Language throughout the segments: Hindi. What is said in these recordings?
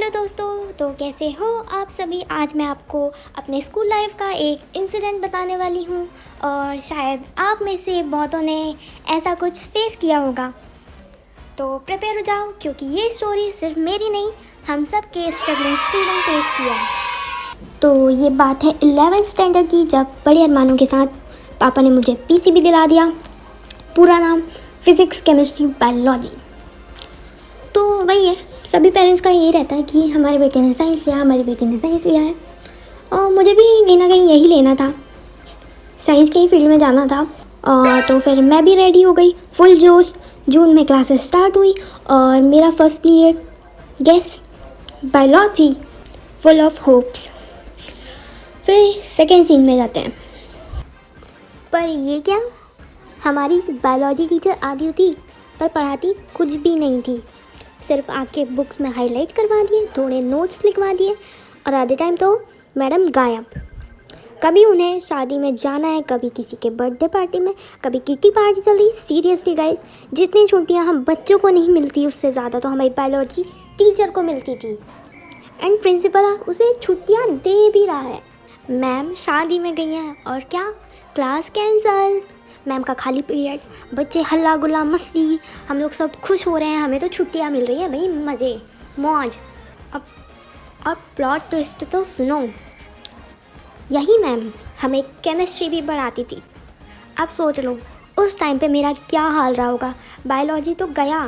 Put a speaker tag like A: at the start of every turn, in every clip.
A: हेलो दोस्तों, तो कैसे हो आप सभी। आज मैं आपको अपने स्कूल लाइफ का एक इंसिडेंट बताने वाली हूँ और शायद आप में से बहुतों ने ऐसा कुछ फेस किया होगा। तो प्रिपेयर हो जाओ, क्योंकि ये स्टोरी सिर्फ मेरी नहीं, हम सब के स्ट्रगलिंग स्टूडेंट फेस किया है। तो ये बात है 11th स्टैंडर्ड की, जब बड़े अरमानों के साथ पापा ने मुझे पीसीबी दिला दिया। पूरा नाम फिज़िक्स केमिस्ट्री बायोलॉजी। तो वही है, सभी पेरेंट्स का यही रहता है कि हमारे बेटे ने साइंस लिया, हमारे बेटे ने साइंस लिया है। और मुझे भी कहीं ना कहीं यही लेना था, साइंस के ही फील्ड में जाना था। तो फिर मैं भी रेडी हो गई, फुल जोश। जून में क्लासेस स्टार्ट हुई और मेरा first period guess biology, full of hopes. फिर सेकेंड सीन में जाते हैं। पर ये क्या, हमारी बायोलॉजी टीचर आती होती पर पढ़ाती कुछ भी नहीं थी। सिर्फ आके बुक्स में हाईलाइट करवा दिए, थोड़े नोट्स लिखवा दिए और आधे टाइम तो मैडम गायब। कभी उन्हें शादी में जाना है, कभी किसी के बर्थडे पार्टी में, कभी किटी पार्टी चल रही। सीरियसली गाइस, जितनी छुट्टियां हम बच्चों को नहीं मिलती उससे ज़्यादा तो हमारी बायोलॉजी टीचर को मिलती थी। एंड प्रिंसिपल उसे छुट्टियां दे भी रहा है। मैम शादी में गई हैं और क्या, क्लास कैंसल। मैम का खाली पीरियड, बच्चे हल्ला गुल्ला मस्ती, हम लोग सब खुश हो रहे हैं, हमें तो छुट्टियां मिल रही है भाई, मज़े मौज। अब प्लॉट ट्विस्ट तो सुनो। यही मैम हमें केमिस्ट्री भी पढ़ाती थी। अब सोच लो उस टाइम पे मेरा क्या हाल रहा होगा। बायोलॉजी तो गया,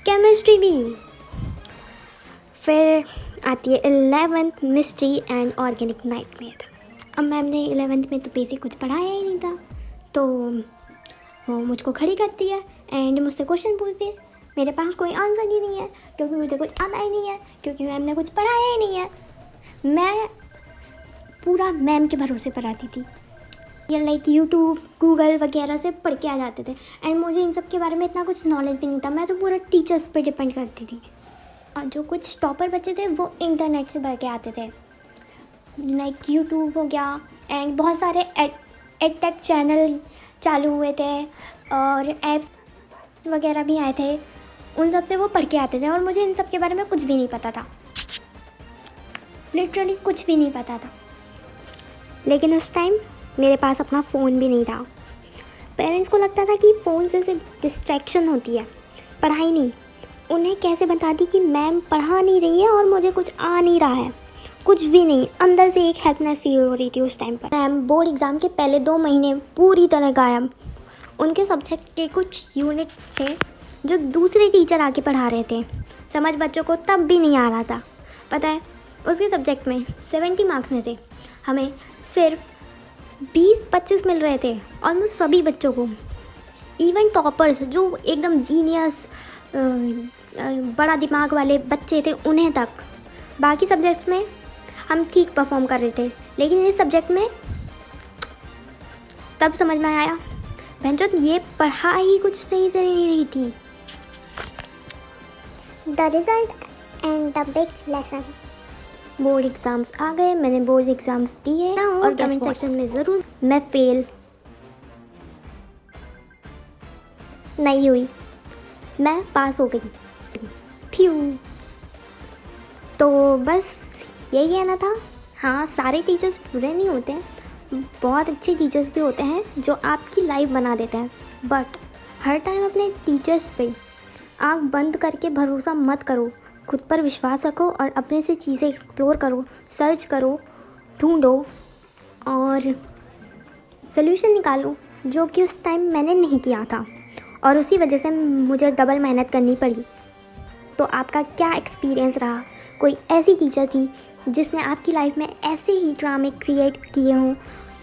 A: केमिस्ट्री भी। फिर आती है 11th mystery and organic nightmare. अब मैम ने 11th में तो बेसिक कुछ पढ़ाया ही नहीं था, तो वो मुझको खड़ी करती है एंड मुझसे क्वेश्चन पूछती है। मेरे पास कोई आंसर ही नहीं है, क्योंकि मुझे कुछ आता ही नहीं है, क्योंकि मैम ने कुछ पढ़ाया ही नहीं है। मैं पूरा मैम के भरोसे पर आती थी, या लाइक यूट्यूब गूगल वगैरह से पढ़ के आ जाते थे। एंड मुझे इन सब के बारे में इतना कुछ नॉलेज भी नहीं था, मैं तो पूरा टीचर्स पे डिपेंड करती थी। और जो कुछ टॉपर बच्चे थे वो इंटरनेट से पढ़ के आते थे, लाइक यूट्यूब हो गया एंड बहुत सारे एडटेक चैनल चालू हुए थे और ऐप्स वगैरह भी आए थे, उन सब से वो पढ़ के आते थे। और मुझे इन सब के बारे में कुछ भी नहीं पता था, लिटरली कुछ भी नहीं पता था। लेकिन उस टाइम मेरे पास अपना फ़ोन भी नहीं था। पेरेंट्स को लगता था कि फ़ोन से सिर्फ डिस्ट्रैक्शन होती है, पढ़ाई नहीं। उन्हें कैसे बता दी कि मैम पढ़ा नहीं रही है और मुझे कुछ आ नहीं रहा है, कुछ भी नहीं। अंदर से एक हेल्पनेस फील हो रही थी उस टाइम पर। मैम बोर्ड एग्ज़ाम के पहले 2 महीने पूरी तरह गायब। उनके सब्जेक्ट के कुछ यूनिट्स थे जो दूसरे टीचर आके पढ़ा रहे थे, समझ बच्चों को तब भी नहीं आ रहा था। पता है, उसके सब्जेक्ट में 70 मार्क्स में से हमें सिर्फ 20-25 मिल रहे थे ऑलमोस्ट सभी बच्चों को। इवन टॉपर्स जो एकदम जीनियस बड़ा दिमाग वाले बच्चे थे उन्हें तक। बाकी सब्जेक्ट्स में हम ठीक परफॉर्म कर रहे थे, लेकिन इस सब्जेक्ट में तब समझ में आया बहनचोद ये पढ़ाई कुछ सही से नहीं रही थी।
B: The result and the big lesson.
A: Board exams आ गए, मैंने बोर्ड एग्ज़ाम्स दिए और कमेंट सेक्शन में ज़रूर मैं फेल नहीं हुई, मैं पास हो गई। फ्यू। तो बस यही कहना था। हाँ, सारे टीचर्स बुरे नहीं होते हैं, बहुत अच्छे टीचर्स भी होते हैं जो आपकी लाइफ बना देते हैं। बट हर टाइम अपने टीचर्स पे आँख बंद करके भरोसा मत करो। खुद पर विश्वास रखो और अपने से चीज़ें एक्सप्लोर करो, सर्च करो, ढूंढो और सल्यूशन निकालो, जो कि उस टाइम मैंने नहीं किया था और उसी वजह से मुझे डबल मेहनत करनी पड़ी। तो आपका क्या एक्सपीरियंस रहा? कोई ऐसी टीचर थी जिसने आपकी लाइफ में ऐसे ही ड्रामे क्रिएट किए हों,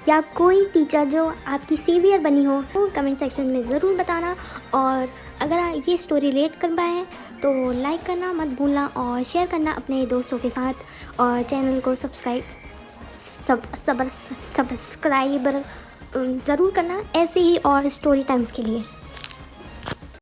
A: या कोई टीचर जो आपकी सेवियर बनी हो? तो कमेंट सेक्शन में ज़रूर बताना। और अगर ये स्टोरी रिलेट कर पाए तो लाइक करना मत भूलना और शेयर करना अपने दोस्तों के साथ। और चैनल को सब्सक्राइब ज़रूर करना ऐसे ही और स्टोरी टाइम्स के लिए।